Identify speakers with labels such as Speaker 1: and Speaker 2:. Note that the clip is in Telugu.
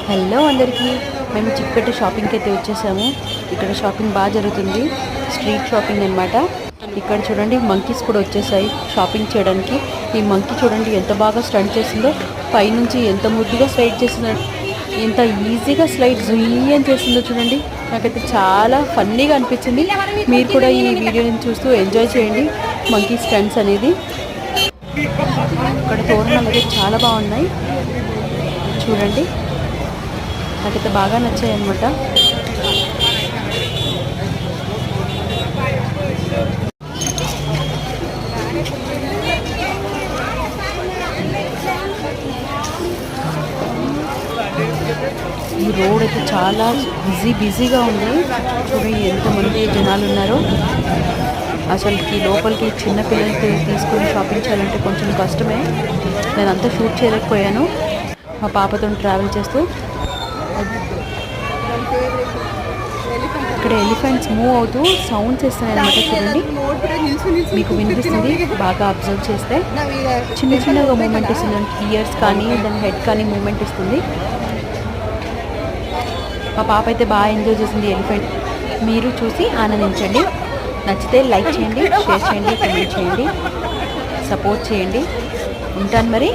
Speaker 1: హలో అందరికీ, మేము చిక్కటి షాపింగ్కి అయితే వచ్చేసాము. ఇక్కడ షాపింగ్ బాగా జరుగుతుంది, స్ట్రీట్ షాపింగ్ అనమాట. ఇక్కడ చూడండి మంకీస్ కూడా వచ్చేసాయి షాపింగ్ చేయడానికి. ఈ మంకీ చూడండి ఎంత బాగా స్టంట్ చేసిందో, పైనుంచి ఎంత ముద్దుగా స్లైడ్ చేసిందో, ఎంత ఈజీగా స్లైడ్ జుయ్యం చేసిందో చూడండి. నాకైతే చాలా ఫన్నీగా అనిపించింది. మీరు కూడా ఈ వీడియోని చూస్తూ ఎంజాయ్ చేయండి మంకీ స్టంట్స్ అనేది. ఇక్కడ తోరణాలు అయితే చాలా బాగున్నాయి చూడండి, నాకైతే బాగా నచ్చాయి అన్నమాట. ఈ రోడ్ అయితే చాలా బిజీగా ఉంది. చూడండి ఎంతమంది జనాలు ఉన్నారో. అసలుకి లోపలికి చిన్న పిల్లలకి తీసుకొని షాపింగ్ చేయాలంటే కొంచెం కష్టమే. నేను అంతా షూట్ చేయలేకపోయాను మా పాపతో ట్రావెల్ చేస్తూ. ఇక్కడ ఎలిఫెంట్స్ మూవ్ అవుతూ సౌండ్స్ ఇస్తున్నాయి అన్నమాట. చూడండి మీకు వినిపిస్తుంది బాగా అబ్జర్వ్ చేస్తే. చిన్నగా మూమెంట్ ఇస్తుంది, ఇయర్స్ కానీ దాని హెడ్ కానీ మూమెంట్ ఇస్తుంది. మా పాప అయితే బాగా ఎంజాయ్ చేసింది ఎలిఫెంట్. మీరు చూసి ఆనందించండి. నచ్చితే లైక్ చేయండి, షేర్ చేయండి, కామెంట్ చేయండి, సపోర్ట్ చేయండి. ఉంటాను మరి.